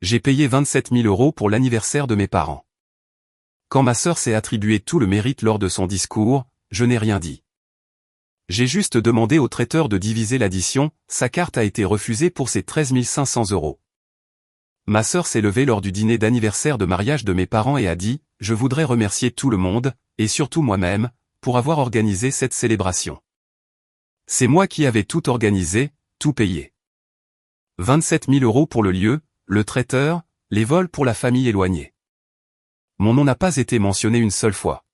J'ai payé 27 000 € pour l'anniversaire de mes parents. Quand ma sœur s'est attribué tout le mérite lors de son discours, je n'ai rien dit. J'ai juste demandé au traiteur de diviser l'addition, sa carte a été refusée pour ses 13 500 €. Ma sœur s'est levée lors du dîner d'anniversaire de mariage de mes parents et a dit « Je voudrais remercier tout le monde, et surtout moi-même, pour avoir organisé cette célébration. C'est moi qui avais tout organisé, tout payé. 27 000 € pour le lieu, le traiteur, les vols pour la famille éloignée. Mon nom n'a pas été mentionné une seule fois.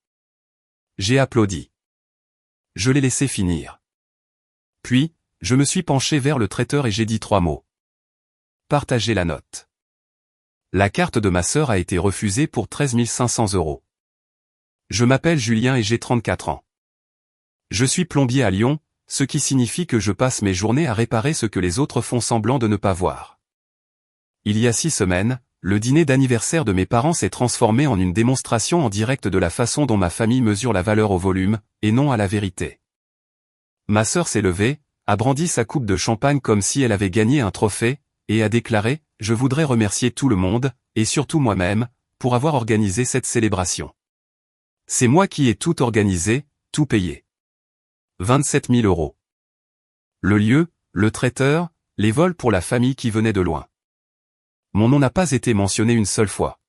J'ai applaudi. Je l'ai laissé finir. Puis, je me suis penché vers le traiteur et j'ai dit 3 mots. Partagez la note. La carte de ma sœur a été refusée pour 13 500 €. Je m'appelle Julien et j'ai 34 ans. Je suis plombier à Lyon, ce qui signifie que je passe mes journées à réparer ce que les autres font semblant de ne pas voir. Il y a 6 semaines, le dîner d'anniversaire de mes parents s'est transformé en une démonstration en direct de la façon dont ma famille mesure la valeur au volume, et non à la vérité. Ma sœur s'est levée, a brandi sa coupe de champagne comme si elle avait gagné un trophée, et a déclaré « Je voudrais remercier tout le monde, et surtout moi-même, pour avoir organisé cette célébration. C'est moi qui ai tout organisé, tout payé. 27 000 €. Le lieu, le traiteur, les vols pour la famille qui venait de loin. Mon nom n'a pas été mentionné une seule fois.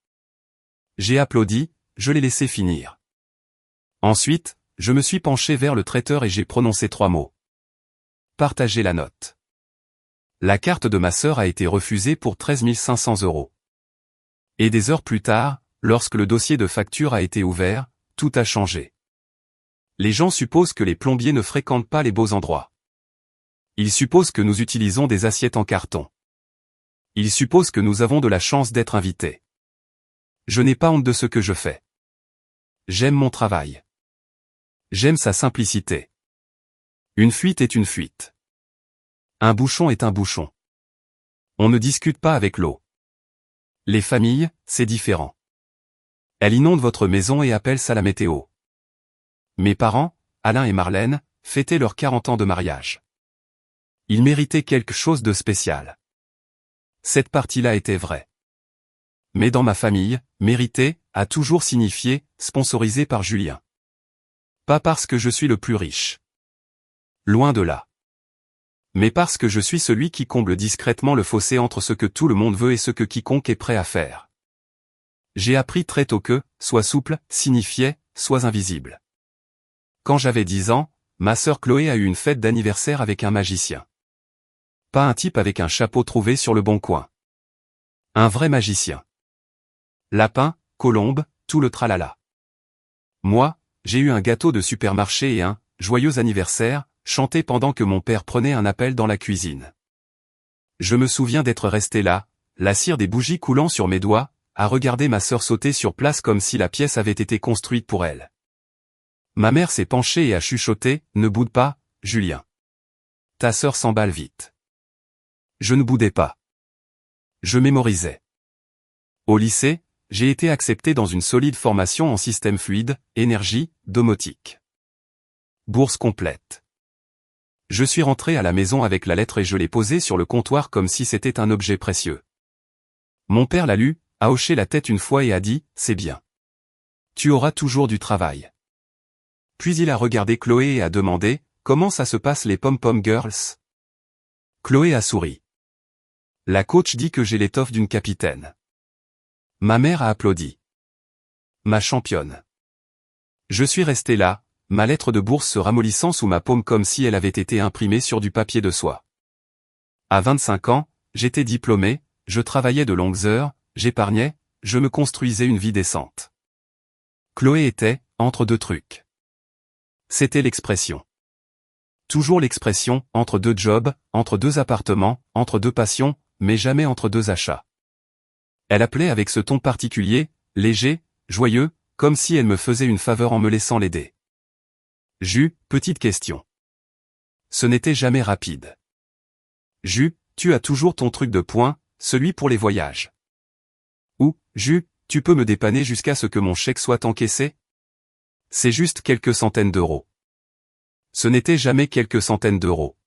J'ai applaudi, je l'ai laissé finir. Ensuite, je me suis penché vers le traiteur et j'ai prononcé 3 mots. Partagez la note. La carte de ma sœur a été refusée pour 13 500 €. Et des heures plus tard, lorsque le dossier de facture a été ouvert, tout a changé. Les gens supposent que les plombiers ne fréquentent pas les beaux endroits. Ils supposent que nous utilisons des assiettes en carton. Ils supposent que nous avons de la chance d'être invités. Je n'ai pas honte de ce que je fais. J'aime mon travail. J'aime sa simplicité. Une fuite est une fuite. Un bouchon est un bouchon. On ne discute pas avec l'eau. Les familles, c'est différent. Elles inondent votre maison et appellent ça la météo. Mes parents, Alain et Marlène, fêtaient leurs 40 ans de mariage. Ils méritaient quelque chose de spécial. Cette partie-là était vraie. Mais dans ma famille, mériter a toujours signifié sponsorisé par Julien. Pas parce que je suis le plus riche. Loin de là. Mais parce que je suis celui qui comble discrètement le fossé entre ce que tout le monde veut et ce que quiconque est prêt à faire. J'ai appris très tôt que, sois souple, signifiait, sois invisible. Quand j'avais 10 ans, ma sœur Chloé a eu une fête d'anniversaire avec un magicien. Pas un type avec un chapeau trouvé sur le bon coin. Un vrai magicien. Lapin, colombe, tout le tralala. Moi, j'ai eu un gâteau de supermarché et un « joyeux anniversaire » chanté pendant que mon père prenait un appel dans la cuisine. Je me souviens d'être resté là, la cire des bougies coulant sur mes doigts, à regarder ma sœur sauter sur place comme si la pièce avait été construite pour elle. Ma mère s'est penchée et a chuchoté « Ne boude pas, Julien. Ta sœur s'emballe vite. » Je ne boudais pas. Je mémorisais. Au lycée, j'ai été accepté dans une solide formation en système fluide, énergie, domotique. Bourse complète. Je suis rentré à la maison avec la lettre et je l'ai posée sur le comptoir comme si c'était un objet précieux. Mon père l'a lu, a hoché la tête une fois et a dit « C'est bien. Tu auras toujours du travail. » Puis il a regardé Chloé et a demandé « Comment ça se passe les pom-pom girls ?» Chloé a souri. La coach dit que j'ai l'étoffe d'une capitaine. Ma mère a applaudi. Ma championne. Je suis resté là, ma lettre de bourse se ramollissant sous ma paume comme si elle avait été imprimée sur du papier de soie. À 25 ans, j'étais diplômé, je travaillais de longues heures, j'épargnais, je me construisais une vie décente. Chloé était, entre deux trucs. C'était l'expression. Toujours l'expression, entre deux jobs, entre deux appartements, entre deux passions, mais jamais entre deux achats. Elle appelait avec ce ton particulier, léger, joyeux, comme si elle me faisait une faveur en me laissant l'aider. Jus, petite question. Ce n'était jamais rapide. Jus, tu as toujours ton truc de poing, celui pour les voyages. Ou, Jus, tu peux me dépanner jusqu'à ce que mon chèque soit encaissé? C'est juste quelques centaines d'euros. Ce n'était jamais quelques centaines d'euros.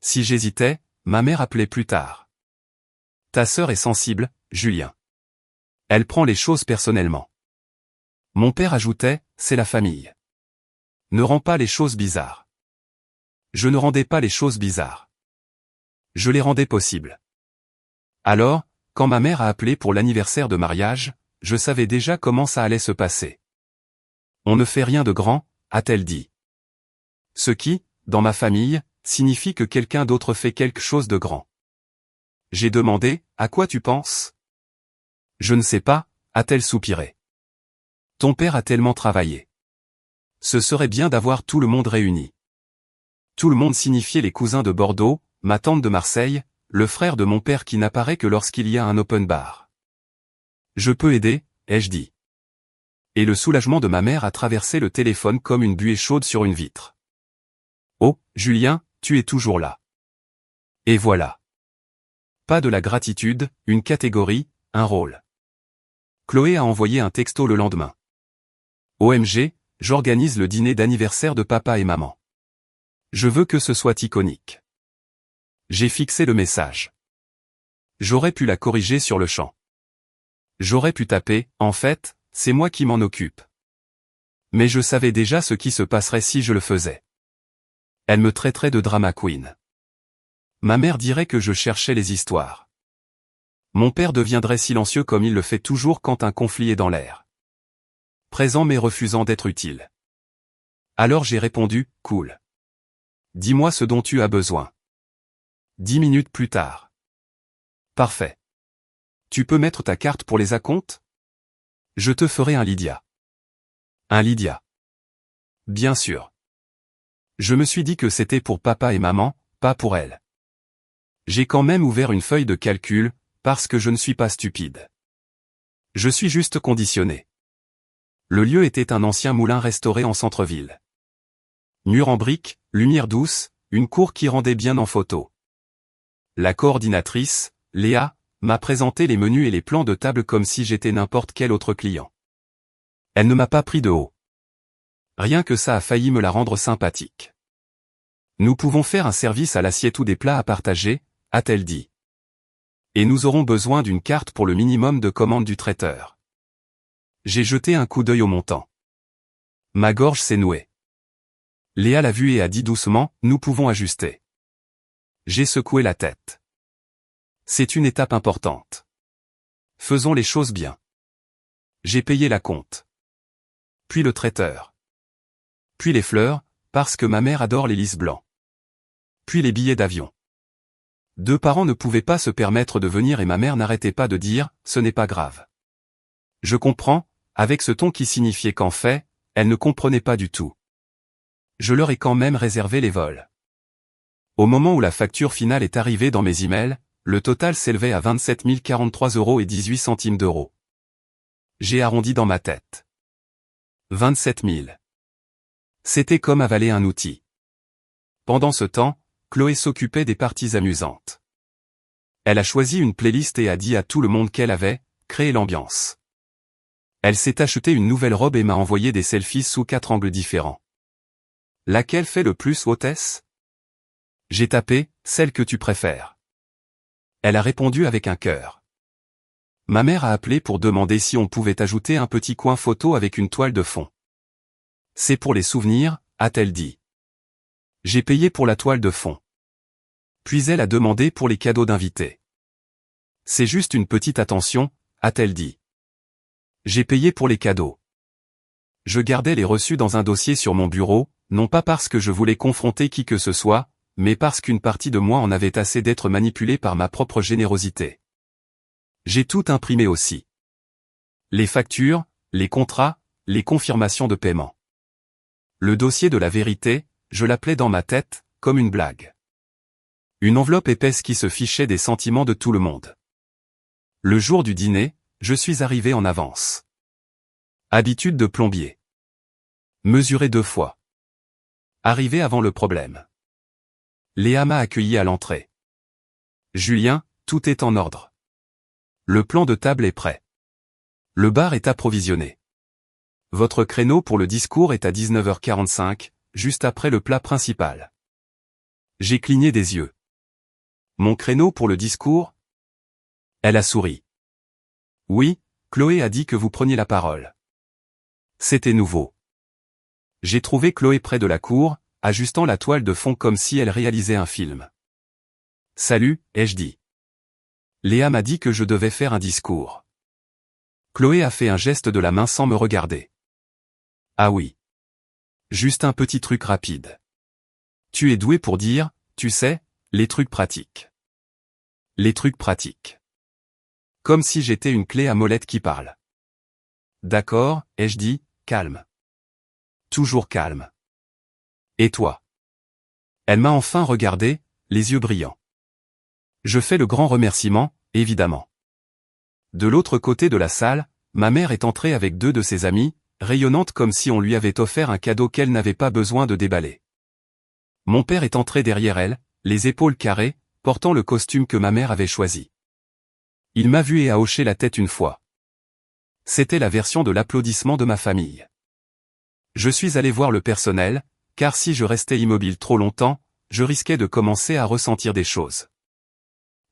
Si j'hésitais, ma mère appelait plus tard. Ta sœur est sensible, Julien. Elle prend les choses personnellement. Mon père ajoutait, c'est la famille. Ne rends pas les choses bizarres. Je ne rendais pas les choses bizarres. Je les rendais possibles. Alors, quand ma mère a appelé pour l'anniversaire de mariage, je savais déjà comment ça allait se passer. On ne fait rien de grand, a-t-elle dit. Ce qui, dans ma famille, signifie que quelqu'un d'autre fait quelque chose de grand. J'ai demandé, à quoi tu penses? Je ne sais pas, a-t-elle soupiré. Ton père a tellement travaillé. Ce serait bien d'avoir tout le monde réuni. Tout le monde signifiait les cousins de Bordeaux, ma tante de Marseille, le frère de mon père qui n'apparaît que lorsqu'il y a un open bar. Je peux aider, ai-je dit. Et le soulagement de ma mère a traversé le téléphone comme une buée chaude sur une vitre. Oh, Julien, tu es toujours là. Et voilà. Pas de la gratitude, une catégorie, un rôle. Chloé a envoyé un texto le lendemain. OMG, j'organise le dîner d'anniversaire de papa et maman. Je veux que ce soit iconique. J'ai fixé le message. J'aurais pu la corriger sur le champ. J'aurais pu taper, en fait, c'est moi qui m'en occupe. Mais je savais déjà ce qui se passerait si je le faisais. Elle me traiterait de drama queen. Ma mère dirait que je cherchais les histoires. Mon père deviendrait silencieux comme il le fait toujours quand un conflit est dans l'air. Présent mais refusant d'être utile. Alors j'ai répondu, cool. Dis-moi ce dont tu as besoin. 10 minutes plus tard. Parfait. Tu peux mettre ta carte pour les acomptes? Je te ferai un Lydia. Un Lydia. Bien sûr. Je me suis dit que c'était pour papa et maman, pas pour elle. J'ai quand même ouvert une feuille de calcul, parce que je ne suis pas stupide. Je suis juste conditionné. Le lieu était un ancien moulin restauré en centre-ville. Mur en briques, lumière douce, une cour qui rendait bien en photo. La coordinatrice, Léa, m'a présenté les menus et les plans de table comme si j'étais n'importe quel autre client. Elle ne m'a pas pris de haut. Rien que ça a failli me la rendre sympathique. Nous pouvons faire un service à l'assiette ou des plats à partager, a-t-elle dit. Et nous aurons besoin d'une carte pour le minimum de commande du traiteur. J'ai jeté un coup d'œil au montant. Ma gorge s'est nouée. Léa l'a vu et a dit doucement, nous pouvons ajuster. J'ai secoué la tête. C'est une étape importante. Faisons les choses bien. J'ai payé la compte. Puis le traiteur. Puis les fleurs, parce que ma mère adore les lys blancs. Puis les billets d'avion. 2 parents ne pouvaient pas se permettre de venir et ma mère n'arrêtait pas de dire, ce n'est pas grave. Je comprends, avec ce ton qui signifiait qu'en fait, elle ne comprenait pas du tout. Je leur ai quand même réservé les vols. Au moment où la facture finale est arrivée dans mes emails, le total s'élevait à 27 043,18 €. J'ai arrondi dans ma tête. 27 000. C'était comme avaler un outil. Pendant ce temps, Chloé s'occupait des parties amusantes. Elle a choisi une playlist et a dit à tout le monde qu'elle avait créé l'ambiance. Elle s'est acheté une nouvelle robe et m'a envoyé des selfies sous 4 angles différents. Laquelle fait le plus hôtesse? J'ai tapé, celle que tu préfères. Elle a répondu avec un cœur. Ma mère a appelé pour demander si on pouvait ajouter un petit coin photo avec une toile de fond. C'est pour les souvenirs, a-t-elle dit. J'ai payé pour la toile de fond. Puis elle a demandé pour les cadeaux d'invités. C'est juste une petite attention, a-t-elle dit. J'ai payé pour les cadeaux. Je gardais les reçus dans un dossier sur mon bureau, non pas parce que je voulais confronter qui que ce soit, mais parce qu'une partie de moi en avait assez d'être manipulée par ma propre générosité. J'ai tout imprimé aussi. Les factures, les contrats, les confirmations de paiement. Le dossier de la vérité, je l'appelais dans ma tête, comme une blague. Une enveloppe épaisse qui se fichait des sentiments de tout le monde. Le jour du dîner, je suis arrivé en avance. Habitude de plombier. Mesuré 2 fois. Arrivé avant le problème. Léa m'a accueilli à l'entrée. Julien, tout est en ordre. Le plan de table est prêt. Le bar est approvisionné. Votre créneau pour le discours est à 19h45, juste après le plat principal. J'ai cligné des yeux. Mon créneau pour le discours? Elle a souri. Oui, Chloé a dit que vous preniez la parole. C'était nouveau. J'ai trouvé Chloé près de la cour, ajustant la toile de fond comme si elle réalisait un film. Salut, ai-je dit. Léa m'a dit que je devais faire un discours. Chloé a fait un geste de la main sans me regarder. Ah oui. Juste un petit truc rapide. Tu es doué pour dire, tu sais, les trucs pratiques. Les trucs pratiques. Comme si j'étais une clé à molette qui parle. D'accord, ai-je dit, calme. Toujours calme. Et toi? Elle m'a enfin regardé, les yeux brillants. Je fais le grand remerciement, évidemment. De l'autre côté de la salle, ma mère est entrée avec 2 de ses amies, rayonnantes comme si on lui avait offert un cadeau qu'elle n'avait pas besoin de déballer. Mon père est entré derrière elle, les épaules carrées, portant le costume que ma mère avait choisi. Il m'a vu et a hoché la tête une fois. C'était la version de l'applaudissement de ma famille. Je suis allé voir le personnel, car si je restais immobile trop longtemps, je risquais de commencer à ressentir des choses.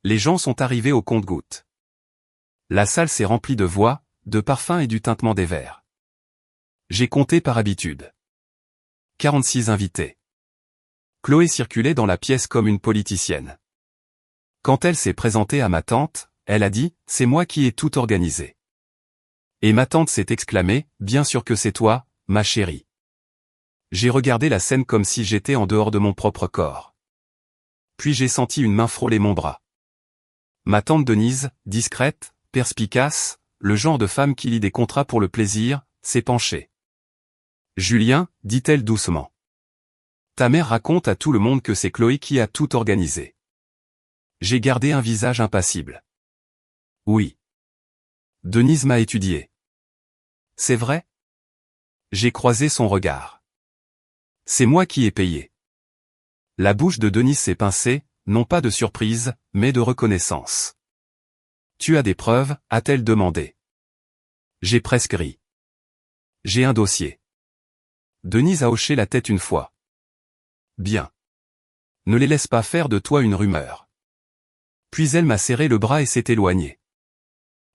Les gens sont arrivés au compte-gouttes. La salle s'est remplie de voix, de parfums et du tintement des verres. J'ai compté par habitude. 46 invités. Chloé circulait dans la pièce comme une politicienne. Quand elle s'est présentée à ma tante, elle a dit « C'est moi qui ai tout organisé ». Et ma tante s'est exclamée « Bien sûr que c'est toi, ma chérie ». J'ai regardé la scène comme si j'étais en dehors de mon propre corps. Puis j'ai senti une main frôler mon bras. Ma tante Denise, discrète, perspicace, le genre de femme qui lit des contrats pour le plaisir, s'est penchée. « Julien, dit-elle doucement. Ta mère raconte à tout le monde que c'est Chloé qui a tout organisé. » J'ai gardé un visage impassible. Oui. Denise m'a étudié. C'est vrai? J'ai croisé son regard. C'est moi qui ai payé. La bouche de Denise s'est pincée, non pas de surprise, mais de reconnaissance. Tu as des preuves, a-t-elle demandé. J'ai presque ri. J'ai un dossier. Denise a hoché la tête une fois. Bien. Ne les laisse pas faire de toi une rumeur. Puis elle m'a serré le bras et s'est éloignée.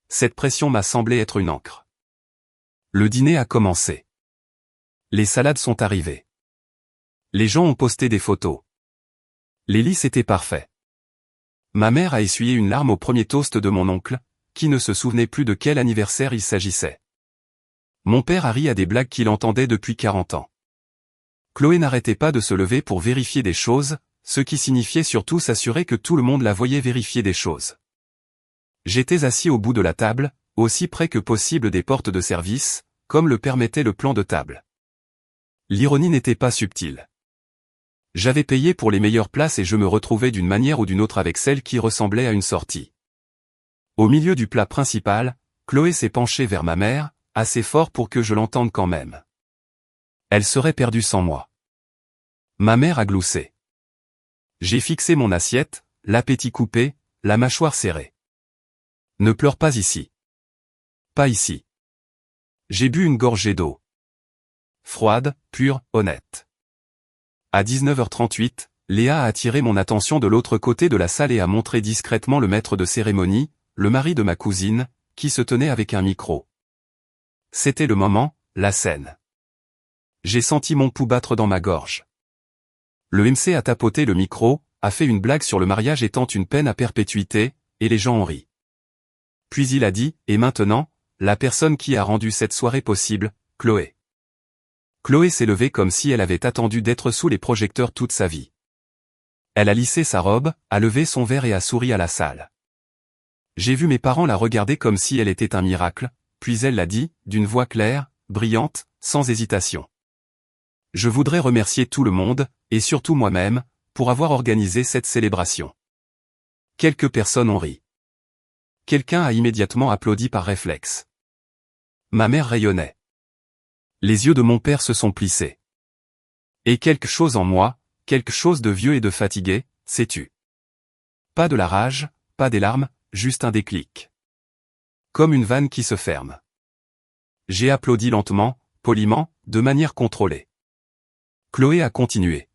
Cette pression m'a semblé être une encre. Le dîner a commencé. Les salades sont arrivées. Les gens ont posté des photos. Les lits étaient parfaits. Ma mère a essuyé une larme au premier toast de mon oncle, qui ne se souvenait plus de quel anniversaire il s'agissait. Mon père a ri à des blagues qu'il entendait depuis 40 ans. Chloé n'arrêtait pas de se lever pour vérifier des choses, ce qui signifiait surtout s'assurer que tout le monde la voyait vérifier des choses. J'étais assis au bout de la table, aussi près que possible des portes de service, comme le permettait le plan de table. L'ironie n'était pas subtile. J'avais payé pour les meilleures places et je me retrouvais d'une manière ou d'une autre avec celle qui ressemblait à une sortie. Au milieu du plat principal, Chloé s'est penchée vers ma mère, assez fort pour que je l'entende quand même. Elle serait perdue sans moi. Ma mère a gloussé. J'ai fixé mon assiette, l'appétit coupé, la mâchoire serrée. Ne pleure pas ici. Pas ici. J'ai bu une gorgée d'eau. Froide, pure, honnête. À 19h38, Léa a attiré mon attention de l'autre côté de la salle et a montré discrètement le maître de cérémonie, le mari de ma cousine, qui se tenait avec un micro. C'était le moment, la scène. J'ai senti mon pouls battre dans ma gorge. Le MC a tapoté le micro, a fait une blague sur le mariage étant une peine à perpétuité, et les gens ont ri. Puis il a dit, et maintenant, la personne qui a rendu cette soirée possible, Chloé. Chloé s'est levée comme si elle avait attendu d'être sous les projecteurs toute sa vie. Elle a lissé sa robe, a levé son verre et a souri à la salle. J'ai vu mes parents la regarder comme si elle était un miracle, puis elle l'a dit, d'une voix claire, brillante, sans hésitation. Je voudrais remercier tout le monde, et surtout moi-même, pour avoir organisé cette célébration. Quelques personnes ont ri. Quelqu'un a immédiatement applaudi par réflexe. Ma mère rayonnait. Les yeux de mon père se sont plissés. Et quelque chose en moi, quelque chose de vieux et de fatigué, s'est tu. Pas de la rage, pas des larmes, juste un déclic. Comme une vanne qui se ferme. J'ai applaudi lentement, poliment, de manière contrôlée. Chloé a continué.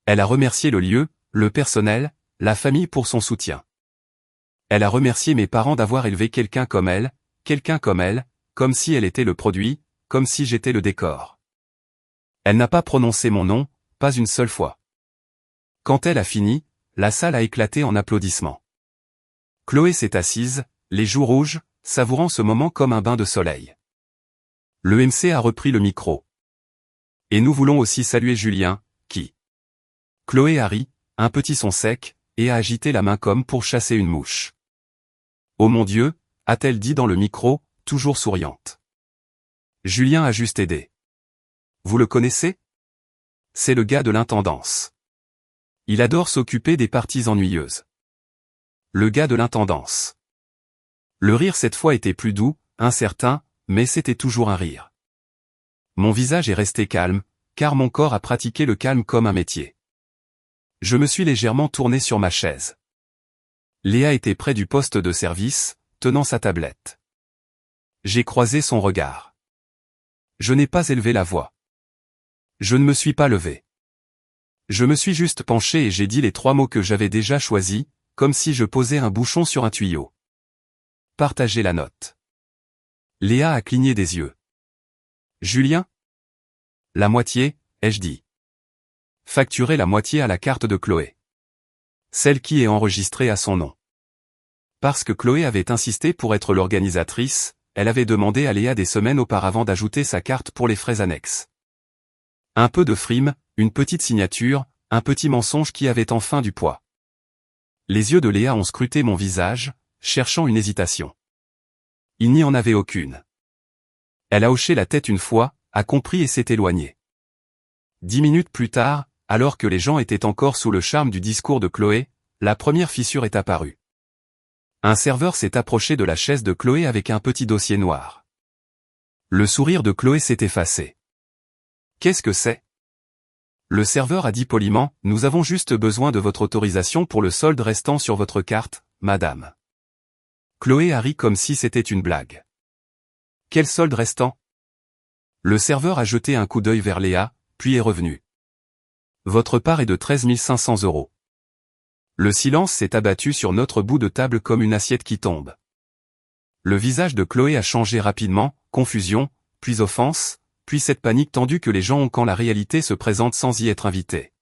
Elle a remercié le lieu, le personnel, la famille pour son soutien. Elle a remercié mes parents d'avoir élevé quelqu'un comme elle, comme si elle était le produit, comme si j'étais le décor. Elle n'a pas prononcé mon nom, pas une seule fois. Quand elle a fini, la salle a éclaté en applaudissements. Chloé s'est assise, les joues rouges, savourant ce moment comme un bain de soleil. Le MC a repris le micro. Et nous voulons aussi saluer Julien, qui... Chloé a ri, un petit son sec, et a agité la main comme pour chasser une mouche. Oh mon Dieu, a-t-elle dit dans le micro, toujours souriante. Julien a juste aidé. Vous le connaissez? C'est le gars de l'intendance. Il adore s'occuper des parties ennuyeuses. Le gars de l'intendance. Le rire cette fois était plus doux, incertain, mais c'était toujours un rire. Mon visage est resté calme, car mon corps a pratiqué le calme comme un métier. Je me suis légèrement tourné sur ma chaise. Léa était près du poste de service, tenant sa tablette. J'ai croisé son regard. Je n'ai pas élevé la voix. Je ne me suis pas levé. Je me suis juste penché et j'ai dit les 3 mots que j'avais déjà choisis, comme si je posais un bouchon sur un tuyau. Partagez la note. Léa a cligné des yeux. Julien? La moitié, ai-je dit. Facturez la moitié à la carte de Chloé. Celle qui est enregistrée à son nom. Parce que Chloé avait insisté pour être l'organisatrice, elle avait demandé à Léa des semaines auparavant d'ajouter sa carte pour les frais annexes. Un peu de frime, une petite signature, un petit mensonge qui avait enfin du poids. Les yeux de Léa ont scruté mon visage, cherchant une hésitation. Il n'y en avait aucune. Elle a hoché la tête une fois, a compris et s'est éloignée. 10 minutes plus tard, alors que les gens étaient encore sous le charme du discours de Chloé, la première fissure est apparue. Un serveur s'est approché de la chaise de Chloé avec un petit dossier noir. Le sourire de Chloé s'est effacé. Qu'est-ce que c'est? Le serveur a dit poliment, nous avons juste besoin de votre autorisation pour le solde restant sur votre carte, madame. Chloé a ri comme si c'était une blague. Quel solde restant? Le serveur a jeté un coup d'œil vers Léa, puis est revenu. Votre part est de 13 500 €. Le silence s'est abattu sur notre bout de table comme une assiette qui tombe. Le visage de Chloé a changé rapidement, confusion, puis offense, puis cette panique tendue que les gens ont quand la réalité se présente sans y être invité.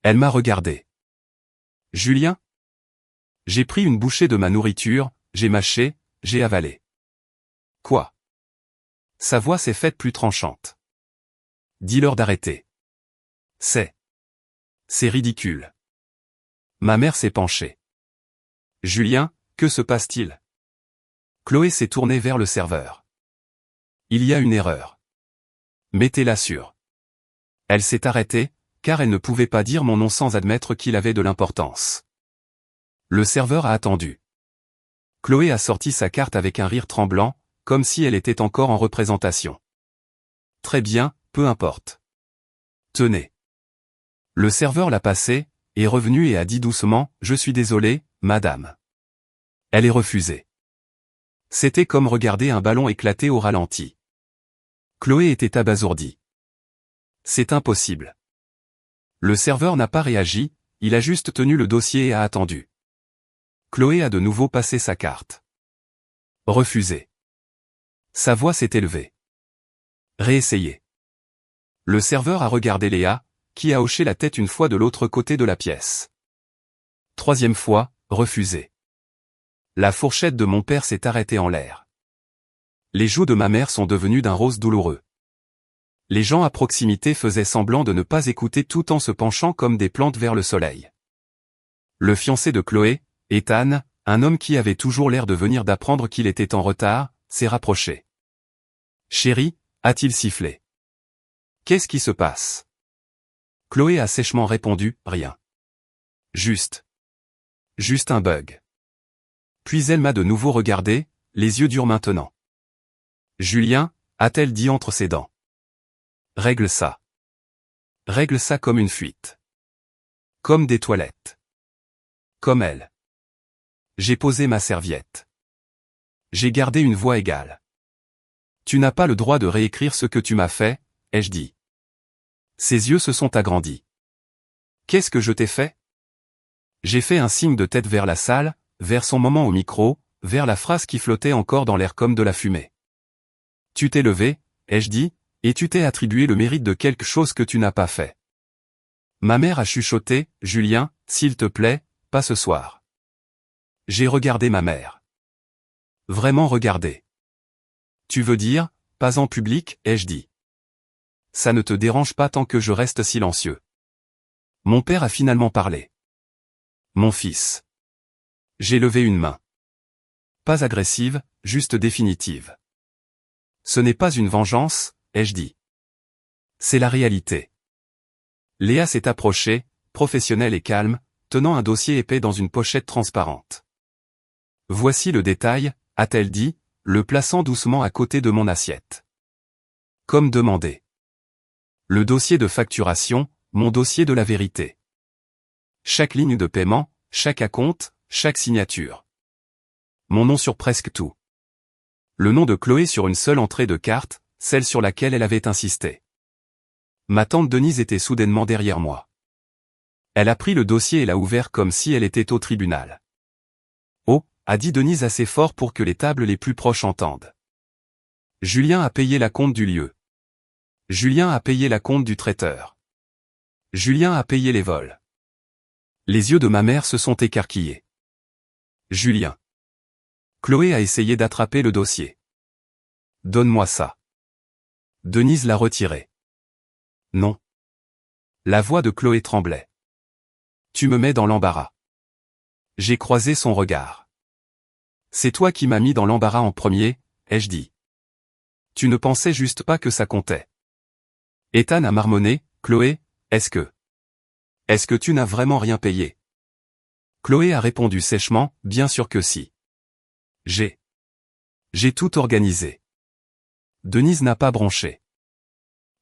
Elle m'a regardé. Julien? J'ai pris une bouchée de ma nourriture, j'ai mâché, j'ai avalé. Quoi? Sa voix s'est faite plus tranchante. Dis-leur d'arrêter. C'est ridicule. Ma mère s'est penchée. Julien, que se passe-t-il? Chloé s'est tournée vers le serveur. Il y a une erreur. Mettez-la sur. Elle s'est arrêtée, car elle ne pouvait pas dire mon nom sans admettre qu'il avait de l'importance. Le serveur a attendu. Chloé a sorti sa carte avec un rire tremblant, comme si elle était encore en représentation. Très bien, peu importe. Tenez. Le serveur l'a passée, est revenu et a dit doucement, je suis désolé, madame. Elle est refusée. C'était comme regarder un ballon éclater au ralenti. Chloé était abasourdie. C'est impossible. Le serveur n'a pas réagi, il a juste tenu le dossier et a attendu. Chloé a de nouveau passé sa carte. Refusé. Sa voix s'est élevée. Réessayez. Le serveur a regardé Léa, qui a hoché la tête une fois de l'autre côté de la pièce. 3e fois, refusé. La fourchette de mon père s'est arrêtée en l'air. Les joues de ma mère sont devenues d'un rose douloureux. Les gens à proximité faisaient semblant de ne pas écouter tout en se penchant comme des plantes vers le soleil. Le fiancé de Chloé, Ethan, un homme qui avait toujours l'air de venir d'apprendre qu'il était en retard, s'est rapproché. Chérie, a-t-il sifflé? Qu'est-ce qui se passe? Chloé a sèchement répondu, rien. Juste un bug. Puis elle m'a de nouveau regardé, les yeux durs maintenant. Julien, a-t-elle dit entre ses dents. Règle ça. Règle ça comme une fuite. Comme des toilettes. Comme elle. J'ai posé ma serviette. J'ai gardé une voix égale. Tu n'as pas le droit de réécrire ce que tu m'as fait, ai-je dit. Ses yeux se sont agrandis. Qu'est-ce que je t'ai fait? J'ai fait un signe de tête vers la salle, vers son moment au micro, vers la phrase qui flottait encore dans l'air comme de la fumée. Tu t'es levé, ai-je dit, et tu t'es attribué le mérite de quelque chose que tu n'as pas fait. Ma mère a chuchoté, Julien, s'il te plaît, pas ce soir. J'ai regardé ma mère. Vraiment regardé. Tu veux dire, pas en public, ai-je dit. Ça ne te dérange pas tant que je reste silencieux. Mon père a finalement parlé. Mon fils. J'ai levé une main. Pas agressive, juste définitive. Ce n'est pas une vengeance, ai-je dit. C'est la réalité. Léa s'est approchée, professionnelle et calme, tenant un dossier épais dans une pochette transparente. Voici le détail, a-t-elle dit, le plaçant doucement à côté de mon assiette. Comme demandé. Le dossier de facturation, mon dossier de la vérité. Chaque ligne de paiement, chaque acompte, chaque signature. Mon nom sur presque tout. Le nom de Chloé sur une seule entrée de carte, celle sur laquelle elle avait insisté. Ma tante Denise était soudainement derrière moi. Elle a pris le dossier et l'a ouvert comme si elle était au tribunal. Oh, a dit Denise assez fort pour que les tables les plus proches entendent. Julien a payé la compte du lieu. Julien a payé la compte du traiteur. Julien a payé les vols. Les yeux de ma mère se sont écarquillés. Julien. Chloé a essayé d'attraper le dossier. Donne-moi ça. Denise l'a retiré. Non. La voix de Chloé tremblait. Tu me mets dans l'embarras. J'ai croisé son regard. C'est toi qui m'as mis dans l'embarras en premier, ai-je dit. Tu ne pensais juste pas que ça comptait. Ethan a marmonné, Chloé, est-ce que tu n'as vraiment rien payé? Chloé a répondu sèchement, bien sûr que si. J'ai tout organisé. Denise n'a pas bronché.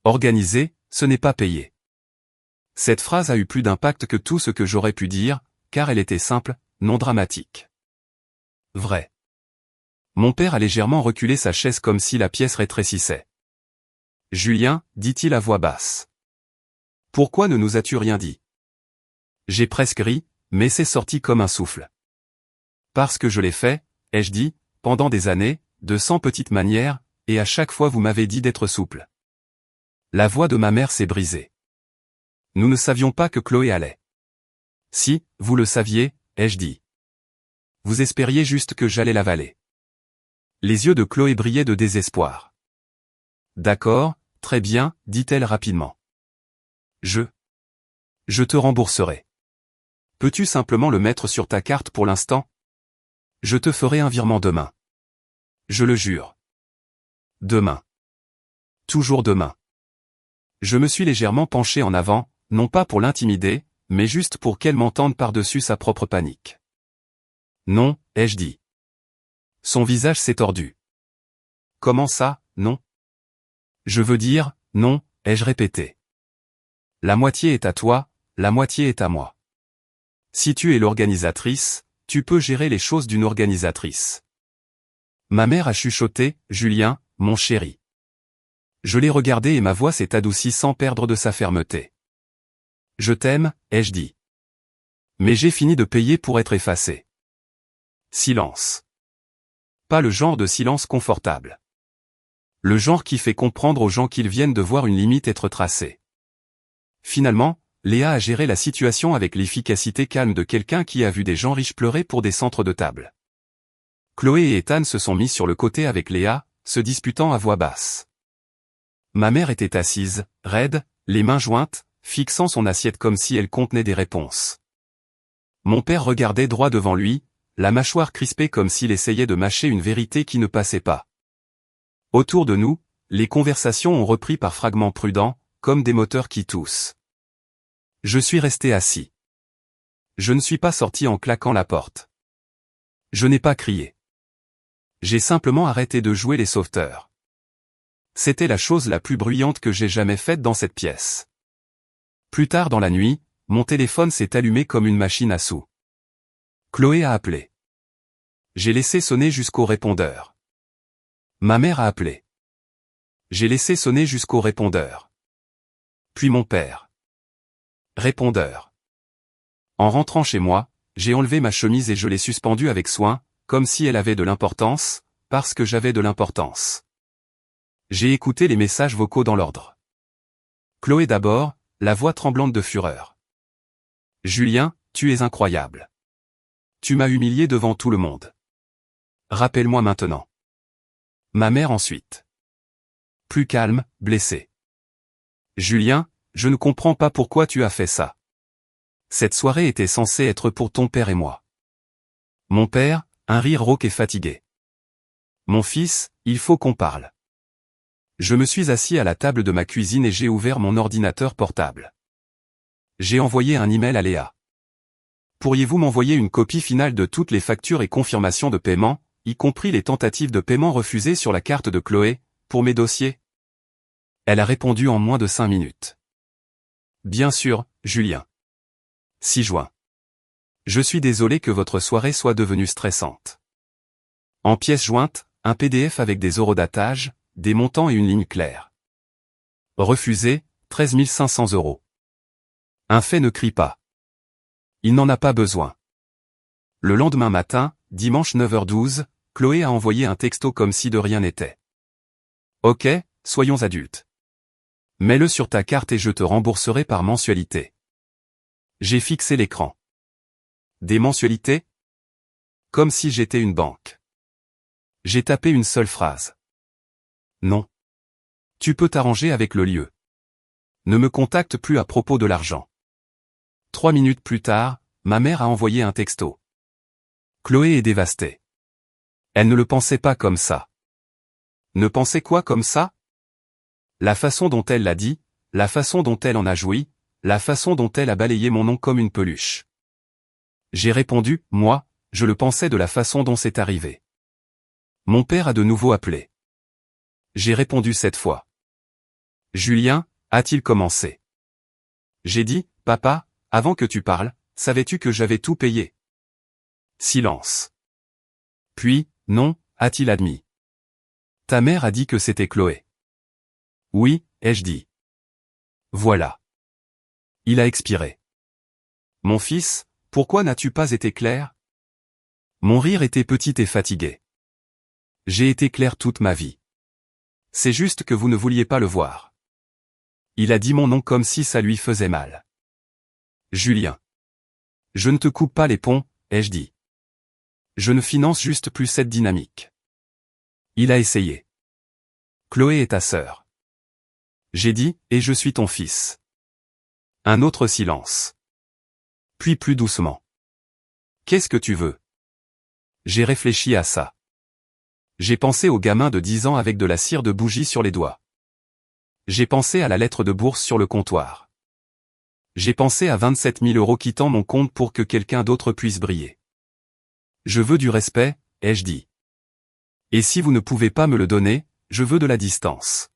Organiser, ce n'est pas payer. Cette phrase a eu plus d'impact que tout ce que j'aurais pu dire, car elle était simple, non dramatique. Vrai. Mon père a légèrement reculé sa chaise comme si la pièce rétrécissait. Julien, dit-il à voix basse. Pourquoi ne nous as-tu rien dit? J'ai presque ri, mais c'est sorti comme un souffle. Parce que je l'ai fait, ai-je dit, pendant des années, de 100 petites manières, et à chaque fois vous m'avez dit d'être souple. La voix de ma mère s'est brisée. Nous ne savions pas que Chloé allait. Si, vous le saviez, ai-je dit. Vous espériez juste que j'allais l'avaler. Les yeux de Chloé brillaient de désespoir. D'accord, très bien, dit-elle rapidement. Je te rembourserai. Peux-tu simplement le mettre sur ta carte pour l'instant? Je te ferai un virement demain. Je le jure. Demain. Toujours demain. Je me suis légèrement penché en avant, non pas pour l'intimider, mais juste pour qu'elle m'entende par-dessus sa propre panique. Non, ai-je dit. Son visage s'est tordu. Comment ça, non? Je veux dire, non, ai-je répété. La moitié est à toi, la moitié est à moi. Si tu es l'organisatrice, tu peux gérer les choses d'une organisatrice. Ma mère a chuchoté, Julien, mon chéri. Je l'ai regardé et ma voix s'est adoucie sans perdre de sa fermeté. Je t'aime, ai-je dit. Mais j'ai fini de payer pour être effacé. Silence. Pas le genre de silence confortable. Le genre qui fait comprendre aux gens qu'ils viennent de voir une limite être tracée. Finalement, Léa a géré la situation avec l'efficacité calme de quelqu'un qui a vu des gens riches pleurer pour des centres de table. Chloé et Ethan se sont mis sur le côté avec Léa, se disputant à voix basse. Ma mère était assise, raide, les mains jointes, fixant son assiette comme si elle contenait des réponses. Mon père regardait droit devant lui, la mâchoire crispée comme s'il essayait de mâcher une vérité qui ne passait pas. Autour de nous, les conversations ont repris par fragments prudents, comme des moteurs qui toussent. Je suis resté assis. Je ne suis pas sorti en claquant la porte. Je n'ai pas crié. J'ai simplement arrêté de jouer les sauveteurs. C'était la chose la plus bruyante que j'ai jamais faite dans cette pièce. Plus tard dans la nuit, mon téléphone s'est allumé comme une machine à sous. Chloé a appelé. J'ai laissé sonner jusqu'au répondeur. Ma mère a appelé. J'ai laissé sonner jusqu'au répondeur. Puis mon père. Répondeur. En rentrant chez moi, j'ai enlevé ma chemise et je l'ai suspendue avec soin, comme si elle avait de l'importance, parce que j'avais de l'importance. J'ai écouté les messages vocaux dans l'ordre. Chloé d'abord, la voix tremblante de fureur. Julien, tu es incroyable. Tu m'as humilié devant tout le monde. Rappelle-moi maintenant. Ma mère ensuite. Plus calme, blessée. Julien, je ne comprends pas pourquoi tu as fait ça. Cette soirée était censée être pour ton père et moi. Mon père, un rire rauque et fatigué. Mon fils, il faut qu'on parle. Je me suis assis à la table de ma cuisine et j'ai ouvert mon ordinateur portable. J'ai envoyé un email à Léa. Pourriez-vous m'envoyer une copie finale de toutes les factures et confirmations de paiement, y compris les tentatives de paiement refusées sur la carte de Chloé, pour mes dossiers? Elle a répondu en moins de 5 minutes. Bien sûr, Julien. 6 juin. Je suis désolé que votre soirée soit devenue stressante. En pièce jointe, un PDF avec des eurodatages, des montants et une ligne claire. Refusé, 13 500 €. Un fait ne crie pas. Il n'en a pas besoin. Le lendemain matin, dimanche 9h12, Chloé a envoyé un texto comme si de rien n'était. Ok, soyons adultes. Mets-le sur ta carte et je te rembourserai par mensualité. J'ai fixé l'écran. Des mensualités? Comme si j'étais une banque. J'ai tapé une seule phrase. Non. Tu peux t'arranger avec le lieu. Ne me contacte plus à propos de l'argent. 3 minutes plus tard, ma mère a envoyé un texto. Chloé est dévastée. Elle ne le pensait pas comme ça. Ne pensait quoi comme ça? La façon dont elle l'a dit, la façon dont elle en a joui, la façon dont elle a balayé mon nom comme une peluche. J'ai répondu, moi, je le pensais de la façon dont c'est arrivé. Mon père a de nouveau appelé. J'ai répondu cette fois. Julien, a-t-il commencé? J'ai dit, papa, avant que tu parles, savais-tu que j'avais tout payé? Silence. Puis, non, a-t-il admis. Ta mère a dit que c'était Chloé. Oui, ai-je dit. Voilà. Il a expiré. Mon fils, pourquoi n'as-tu pas été clair? Mon rire était petit et fatigué. J'ai été clair toute ma vie. C'est juste que vous ne vouliez pas le voir. Il a dit mon nom comme si ça lui faisait mal. Julien. Je ne te coupe pas les ponts, ai-je dit. Je ne finance juste plus cette dynamique. Il a essayé. Chloé est ta sœur. J'ai dit, et je suis ton fils. Un autre silence. Puis plus doucement. Qu'est-ce que tu veux? J'ai réfléchi à ça. J'ai pensé au gamin de 10 ans avec de la cire de bougie sur les doigts. J'ai pensé à la lettre de bourse sur le comptoir. J'ai pensé à 27 000 € quittant mon compte pour que quelqu'un d'autre puisse briller. Je veux du respect, ai-je dit. Et si vous ne pouvez pas me le donner, je veux de la distance.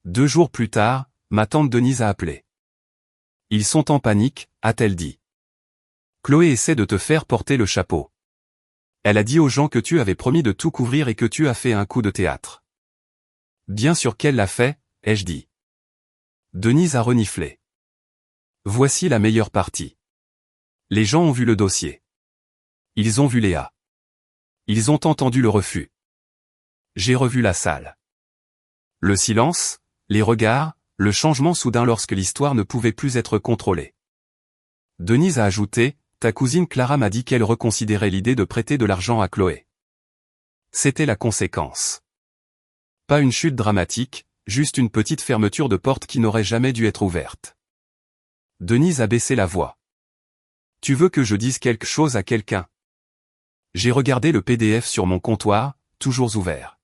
2 jours plus tard, ma tante Denise a appelé. Ils sont en panique, a-t-elle dit. Chloé essaie de te faire porter le chapeau. Elle a dit aux gens que tu avais promis de tout couvrir et que tu as fait un coup de théâtre. Bien sûr qu'elle l'a fait, ai-je dit. Denise a reniflé. Voici la meilleure partie. Les gens ont vu le dossier. Ils ont vu Léa. Ils ont entendu le refus. J'ai revu la salle. Le silence, les regards, le changement soudain lorsque l'histoire ne pouvait plus être contrôlée. Denise a ajouté, ta cousine Clara m'a dit qu'elle reconsidérait l'idée de prêter de l'argent à Chloé. C'était la conséquence. Pas une chute dramatique, juste une petite fermeture de porte qui n'aurait jamais dû être ouverte. Denise a baissé la voix. Tu veux que je dise quelque chose à quelqu'un? J'ai regardé le PDF sur mon comptoir, toujours ouvert.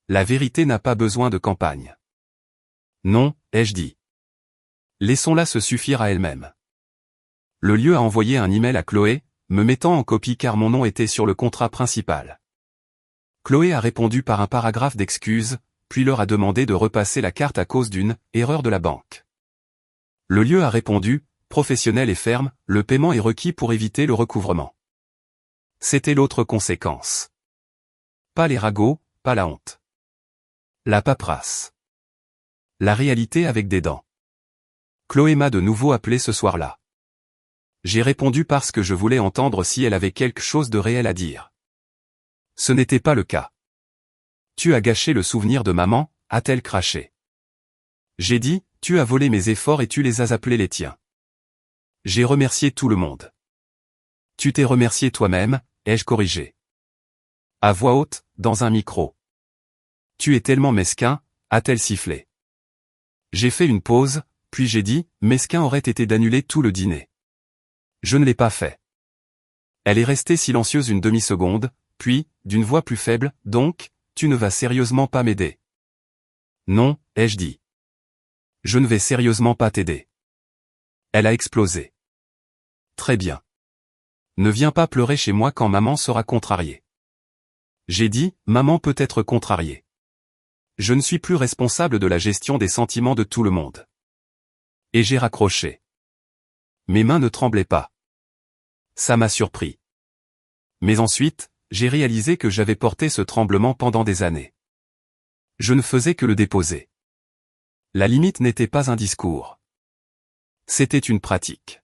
La vérité n'a pas besoin de campagne. Non, ai-je dit. Laissons-la se suffire à elle-même. Le lieu a envoyé un email à Chloé, me mettant en copie car mon nom était sur le contrat principal. Chloé a répondu par un paragraphe d'excuses, puis leur a demandé de repasser la carte à cause d'une erreur de la banque. Le lieu a répondu, professionnel et ferme, le paiement est requis pour éviter le recouvrement. C'était l'autre conséquence. Pas les ragots, pas la honte. La paperasse. La réalité avec des dents. Chloé m'a de nouveau appelé ce soir-là. J'ai répondu parce que je voulais entendre si elle avait quelque chose de réel à dire. Ce n'était pas le cas. Tu as gâché le souvenir de maman, a-t-elle craché. J'ai dit, tu as volé mes efforts et tu les as appelés les tiens. J'ai remercié tout le monde. Tu t'es remercié toi-même, ai-je corrigé. À voix haute, dans un micro. Tu es tellement mesquin, a-t-elle sifflé. J'ai fait une pause, puis j'ai dit, mesquin aurait été d'annuler tout le dîner. Je ne l'ai pas fait. Elle est restée silencieuse une demi-seconde, puis, d'une voix plus faible, donc, tu ne vas sérieusement pas m'aider. Non, ai-je dit. Je ne vais sérieusement pas t'aider. Elle a explosé. Très bien. Ne viens pas pleurer chez moi quand maman sera contrariée. J'ai dit, maman peut être contrariée. Je ne suis plus responsable de la gestion des sentiments de tout le monde. Et j'ai raccroché. Mes mains ne tremblaient pas. Ça m'a surpris. Mais ensuite, j'ai réalisé que j'avais porté ce tremblement pendant des années. Je ne faisais que le déposer. La limite n'était pas un discours. C'était une pratique.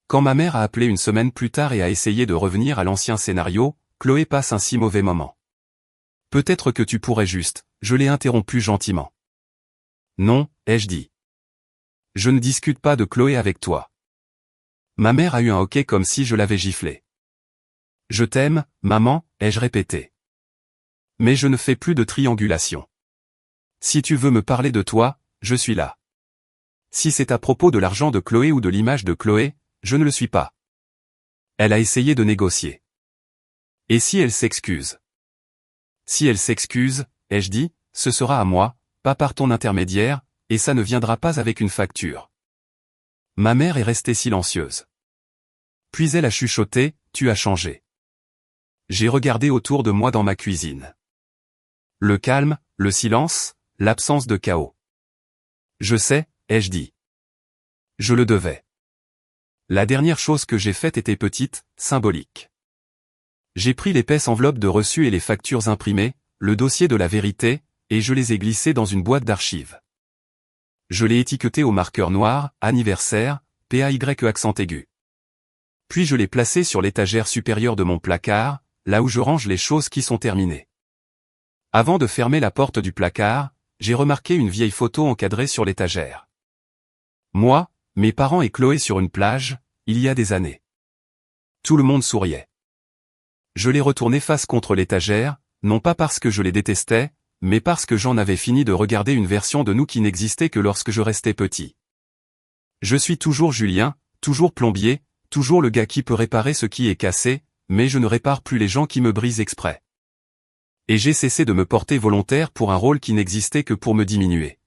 Quand ma mère a appelé une semaine plus tard et a essayé de revenir à l'ancien scénario, Chloé passe un si mauvais moment. Peut-être que tu pourrais juste, je l'ai interrompu gentiment. Non, ai-je dit. Je ne discute pas de Chloé avec toi. Ma mère a eu un hoquet comme si je l'avais giflé. Je t'aime, maman, ai-je répété. Mais je ne fais plus de triangulation. Si tu veux me parler de toi, je suis là. Si c'est à propos de l'argent de Chloé ou de l'image de Chloé, je ne le suis pas. Elle a essayé de négocier. Et si elle s'excuse? Si elle s'excuse, ai-je dit, ce sera à moi, pas par ton intermédiaire, et ça ne viendra pas avec une facture. Ma mère est restée silencieuse. Puis elle a chuchoté, tu as changé. J'ai regardé autour de moi dans ma cuisine. Le calme, le silence, l'absence de chaos. Je sais, ai-je dit. Je le devais. La dernière chose que j'ai faite était petite, symbolique. J'ai pris l'épaisse enveloppe de reçus et les factures imprimées, le dossier de la vérité, et je les ai glissés dans une boîte d'archives. Je l'ai étiqueté au marqueur noir, anniversaire, PAY accent aigu. Puis je l'ai placé sur l'étagère supérieure de mon placard, là où je range les choses qui sont terminées. Avant de fermer la porte du placard, j'ai remarqué une vieille photo encadrée sur l'étagère. Moi, mes parents et Chloé sur une plage, il y a des années. Tout le monde souriait. Je l'ai retourné face contre l'étagère, non pas parce que je les détestais, mais parce que j'en avais fini de regarder une version de nous qui n'existait que lorsque je restais petit. Je suis toujours Julien, toujours plombier, toujours le gars qui peut réparer ce qui est cassé, mais je ne répare plus les gens qui me brisent exprès. Et j'ai cessé de me porter volontaire pour un rôle qui n'existait que pour me diminuer.